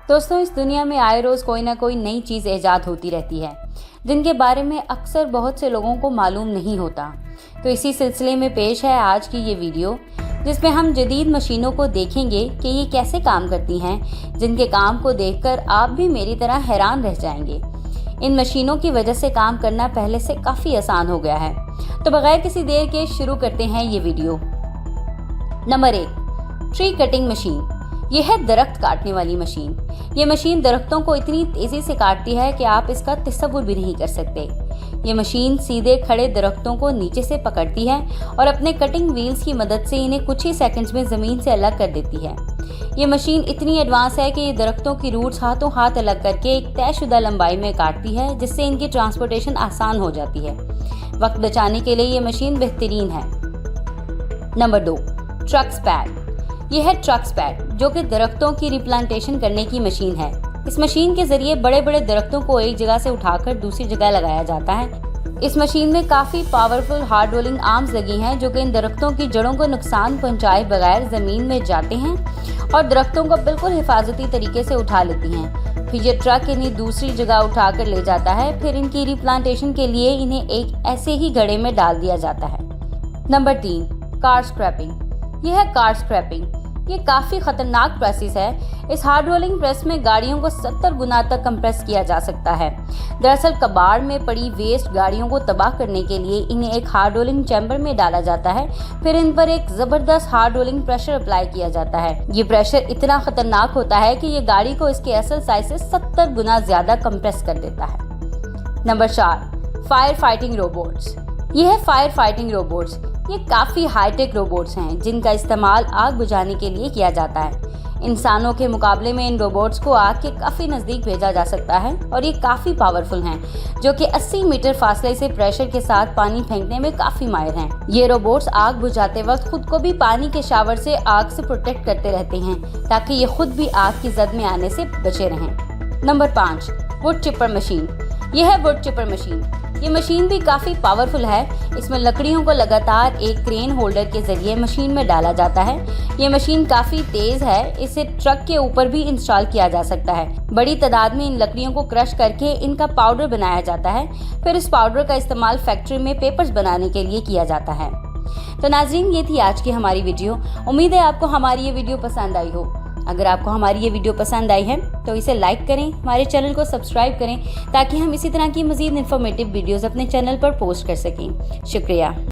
दोस्तों, इस दुनिया में आए रोज कोई ना कोई नई चीज़ ईजाद होती रहती है जिनके बारे में अक्सर बहुत से लोगों को मालूम नहीं होता। तो इसी सिलसिले में पेश है आज की ये वीडियो, जिसमें हम जदीद मशीनों को देखेंगे कि ये कैसे काम करती हैं, जिनके काम को देखकर आप भी मेरी तरह हैरान रह जाएंगे। इन मशीनों की वजह से काम करना पहले से काफ़ी आसान हो गया है। तो बगैर किसी देर के शुरू करते हैं ये video. Number 1, tree cutting machine. ये है दरख्त काटने वाली मशीन। ये मशीन दरख्तों को इतनी तेजी से काटती है कि आप इसका तसव्वुर भी नहीं कर सकते। ये मशीन सीधे खड़े दरख्तों को नीचे से पकड़ती है और अपने कटिंग व्हील्स की मदद से इन्हें कुछ ही सेकंड्स में ज़मीन से अलग कर देती है। ये मशीन इतनी एडवांस है कि ये दरख्तों की रूट्स हाथों हाथ अलग करके एक तयशुदा लंबाई में काटती है, जिससे इनकी ट्रांसपोर्टेशन आसान हो जाती है। वक्त बचाने के लिए ये मशीन बेहतरीन है। Number 2, truck spade. ये है ट्रक स्पैड, जो कि दरख्तों की रिप्लांटेशन करने की मशीन है। इस मशीन के जरिए बड़े बड़े दरख्तों को एक जगह से उठाकर दूसरी जगह लगाया जाता है। इस मशीन में काफ़ी पावरफुल हार्ड रोलिंग आर्म्स लगी हैं, जो कि इन दरख्तों की जड़ों को नुकसान पहुंचाए बगैर ज़मीन में जाते हैं और दरख्तों को बिल्कुल हिफाजती तरीके से उठा लेती हैं। फिर ये ट्रक इन्हें दूसरी जगह उठाकर ले जाता है। फिर इनकी रिप्लांटेशन के लिए इन्हें एक ऐसे ही घड़े में डाल दिया जाता है। Number 3, car scrapping. यह है कार स्क्रैपिंग। ये काफ़ी ख़तरनाक प्रोसेस है। इस हार्ड रोलिंग प्रेस में गाड़ियों को 70 गुना तक कंप्रेस किया जा सकता है। दरअसल कबाड़ में पड़ी वेस्ट गाड़ियों को तबाह करने के लिए इन्हें एक हार्ड रोलिंग चैम्बर में डाला जाता है। फिर इन पर एक ज़बरदस्त हार्ड रोलिंग प्रेशर अप्लाई किया जाता है। ये प्रेशर इतना ख़तरनाक होता है कि ये गाड़ी को इसके असल साइज से 70 गुना ज़्यादा कंप्रेस कर देता है। Number 4, fire fighting robots. ये है फायर फाइटिंग रोबोट्स। ये काफ़ी हाईटेक रोबोट्स हैं जिनका इस्तेमाल आग बुझाने के लिए किया जाता है। इंसानों के मुकाबले में इन रोबोट्स को आग के काफ़ी नज़दीक भेजा जा सकता है और ये काफ़ी पावरफुल हैं, जो कि 80 मीटर फासले से प्रेशर के साथ पानी फेंकने में काफ़ी माहिर हैं। ये रोबोट्स आग बुझाते वक्त खुद को भी पानी के शावर से आग से प्रोटेक्ट करते रहते हैं, ताकि ये खुद भी आग की जद में आने से बचे रहें। Number 5, would cheaper machine. यह है वुड चिपर मशीन। ये मशीन भी काफ़ी पावरफुल है। इसमें लकड़ियों को लगातार एक क्रेन होल्डर के जरिए मशीन में डाला जाता है। ये मशीन काफ़ी तेज़ है। इसे ट्रक के ऊपर भी इंस्टॉल किया जा सकता है। बड़ी तादाद में इन लकड़ियों को क्रश करके इनका पाउडर बनाया जाता है। फिर इस पाउडर का इस्तेमाल फैक्ट्री में पेपर्स बनाने के लिए किया जाता है। तो नाज़रीन, ये थी आज की हमारी वीडियो। उम्मीद है आपको हमारी ये वीडियो पसंद आई हो। अगर आपको हमारी ये वीडियो पसंद आई है तो इसे लाइक करें, हमारे चैनल को सब्सक्राइब करें, ताकि हम इसी तरह की मज़ीद इन्फॉर्मेटिव वीडियोस अपने चैनल पर पोस्ट कर सकें। शुक्रिया।